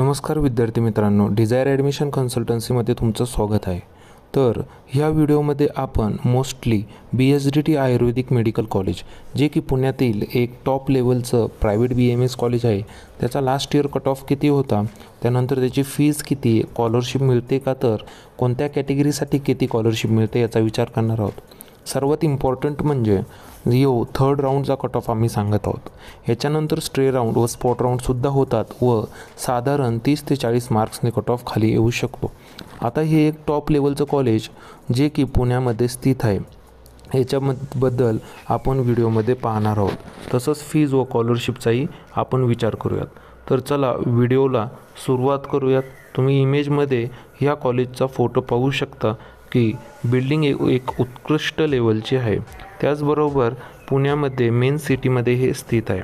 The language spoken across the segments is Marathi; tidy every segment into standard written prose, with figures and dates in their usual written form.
नमस्कार विद्यार्थी मित्रांनो, डिझायर ॲडमिशन कन्सल्टन्सीमध्ये तुमचं स्वागत आहे। तर ह्या व्हिडिओमध्ये आपण मोस्टली BSDT आयुर्वेदिक मेडिकल कॉलेज, जे की पुण्यातील एक टॉप लेवलचं प्रायव्हेट BMS कॉलेज आहे, त्याचा लास्ट इयर कट ऑफ किती होता, त्यानंतर त्याची फीज किती, स्कॉलरशिप मिळते का, तर कोणत्या कॅटेगरीसाठी किती स्कॉलरशिप मिळते याचा विचार करणार आहोत। सर्वात इम्पॉर्टंट म्हणजे थर्ड राऊंडचा कट ऑफ आम्ही सांगत आहोत। ह्याच्यानंतर स्ट्रे राऊंड व स्पॉट राऊंडसुद्धा होतात व साधारण 30 ते 40 मार्क्सने कट ऑफ खाली येऊ शकतो। आता हे एक टॉप लेवलचं कॉलेज जे की पुण्यामध्ये स्थित आहे, ह्याच्याबद्दल आपण व्हिडिओमध्ये पाहणार आहोत। तसंच फीज व स्कॉलरशिपचाही आपण विचार करूयात। तर चला व्हिडिओला सुरुवात करूयात। तुम्ही इमेजमध्ये ह्या कॉलेजचा फोटो पाहू शकता की बिल्डिंग एक उत्कृष्ट लेवलची आहे, त्याचबरोबर पुण्यामध्ये मेन सिटीमध्ये हे स्थित आहे।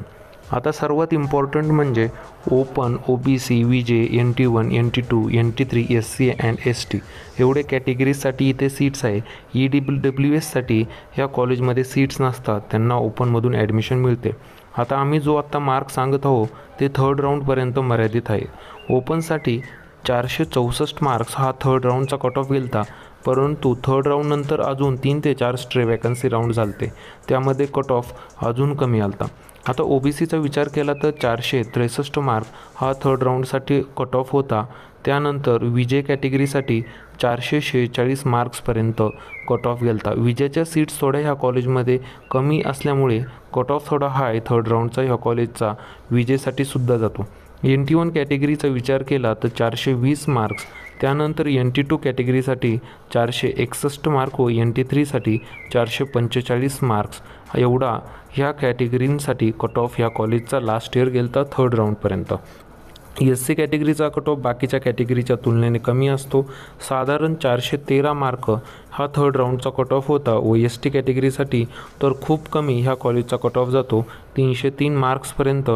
आता सर्वात इम्पॉर्टंट म्हणजे open, OBC, VJ, NT1, NT2, NT3, SC and ST एवढे कॅटेगरीजसाठी इथे सीट्स आहे। EWSसाठी ह्या कॉलेजमध्ये सीट्स नसतात, त्यांना ओपनमधून ॲडमिशन मिळते। आता आम्ही जो आत्ता मार्क सांगत आहोत ते थर्ड राऊंडपर्यंत मर्यादित आहे। ओपनसाठी 464 मार्क्स हा थर्ड राऊंडचा कट ऑफ गेलता, परंतु थर्ड राऊंडनंतर अजून 3 ते 4 स्ट्रे वॅकन्सी राऊंड झालते, त्यामध्ये कट ऑफ अजून कमी आलता। आता OBCचा विचार केला तर 463 मार्क हा थर्ड राऊंडसाठी कट ऑफ होता। त्यानंतर VJ कॅटेगरीसाठी 446 मार्क्सपर्यंत कट ऑफ गेलता। विजेच्या सीट्स थोड्या ह्या कॉलेजमध्ये कमी असल्यामुळे कट ऑफ थोडा हाय थर्ड राऊंडचा ह्या कॉलेजचा विजेसाठी सुद्धा जातो। NT1 कॅटेगरीचा विचार केला तर 420 मार्क्स, त्यानंतर NT2 कॅटेगरीसाठी 461 मार्क व NT3साठी 445 मार्क्स एवढा ह्या कॅटेगरींसाठी कट ऑफ ह्या कॉलेजचा लास्ट इयर गेलता थर्ड राऊंडपर्यंत। SC कॅटेगरीचा कट ऑफ बाकीच्या कॅटेगरीच्या तुलनेने कमी असतो, साधारण 413 मार्क हा थर्ड राऊंडचा कट ऑफ होता व ST कॅटेगरीसाठी तर खूप कमी ह्या कॉलेजचा कट ऑफ जातो, 303 मार्क्सपर्यंत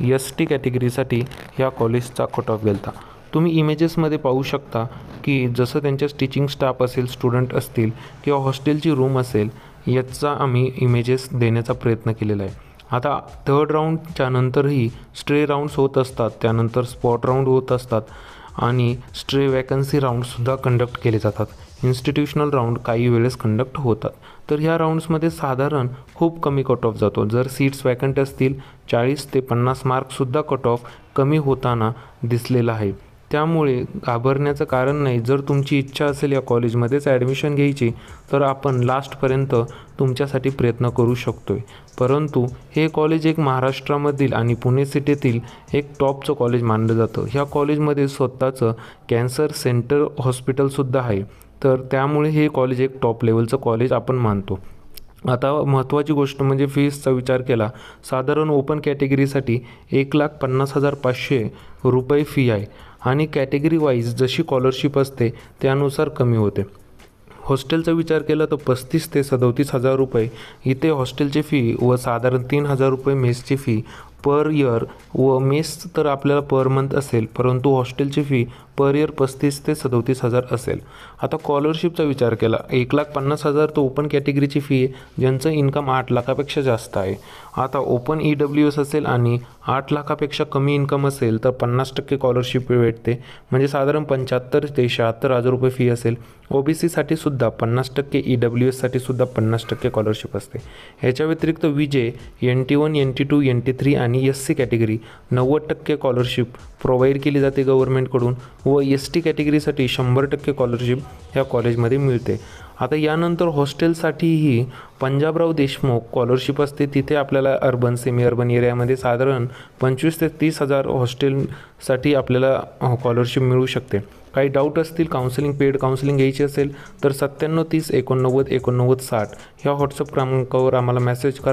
ST कॅटेगरीसाठी ह्या कॉलेजचा कट ऑफ गेलता। तुम्ही इमेजेसमध्ये पाहू शकता की जसं त्यांच्या टीचिंग स्टाफ असेल, स्टुडंट असतील किंवा हॉस्टेलची रूम असेल, याचा आम्ही इमेजेस देण्याचा प्रयत्न केलेला आहे। आता थर्ड राऊंडच्या नंतरही स्ट्रे राऊंड्स होत असतात, त्यानंतर स्पॉट राऊंड होत असतात आणि स्ट्रे वॅकन्सी राऊंडसुद्धा कंडक्ट केले जातात। इन्स्टिट्यूशनल राऊंड काही वेळेस कंडक्ट होतात। तर ह्या राऊंड्समध्ये साधारण खूप कमी कट ऑफ जातो। जर सीट्स वॅकंट असतील 40 ते 50 मार्क्ससुद्धा कट ऑफ कमी होताना दिसलेला आहे। त्यामुळे घाबरण्याचं कारण नाही। जर तुमची इच्छा असेल या कॉलेजमध्येच ॲडमिशन घ्यायची तर आपण लास्टपर्यंत तुमच्यासाठी प्रयत्न करू शकतो आहे। परंतु हे कॉलेज एक महाराष्ट्रामधील आणि पुणे सिटीतील एक टॉपचं कॉलेज मानलं जातं। ह्या कॉलेजमध्ये स्वतःचं कॅन्सर सेंटर हॉस्पिटलसुद्धा आहे, तर त्यामुळे हे कॉलेज एक टॉप लेवलचं कॉलेज आपण मानतो। आता महत्त्वाची गोष्ट म्हणजे फीजचा विचार केला, साधारण ओपन कॅटेगरीसाठी 1,50,500 रुपये फी आहे आणि कॅटेगरी वाईज जशी स्कॉलरशिप असते त्यानुसार कमी होते। हॉस्टेलचा विचार केला तर 35 ते 37 हजार रुपये इथे हॉस्टेलची फी व साधारण 3,000 रुपये मेसची फी पर इयर व मेस तर आपल्याला पर मंथ असेल, परंतु हॉस्टेलची फी पर इयर 35 ते 37 हजार असेल। आता स्कॉलरशिपचा विचार केला 1,50,000 तो ओपन कॅटेगरीची फी आहे, ज्यांचं इन्कम 8 लाखापेक्षा जास्त आहे। आता ओपन EWS असेल आणि 8 लाखापेक्षा कमी इन्कम असेल तर 50% स्कॉलरशिप भेटते, म्हणजे साधारण 75 ते 76 हजार रुपये फी असेल। OBCसाठी सुद्धा 50%, EWSसाठी सुद्धा 50% स्कॉलरशिप असते। ह्याच्या व्यतिरिक्त VJ, NT1, NT2, NT3 आणि SC कॅटेगरी 90% स्कॉलरशिप प्रोव्हाइड केली जाते गव्हर्नमेंटकडून व ST कॅटेगरीसाठी 100% स्कॉलरशिप ह्या कॉलेजमध्ये मिळते। आता यानंतर हॉस्टेलसाठीही पंजाबराव देशमुख स्कॉलरशिप असते, तिथे आपल्याला अर्बन सेमी अर्बन एरियामध्ये साधारण 25 ते 30 हजार हॉस्टेलसाठी आपल्याला स्कॉलरशिप मिळू शकते। काही डाऊट असतील, काउन्सिलिंग पेड काउन्सिलिंग घ्यायची असेल तर 97 30 89 89 60 ह्या व्हॉट्सअप क्रमांकावर आम्हाला मेसेज करा।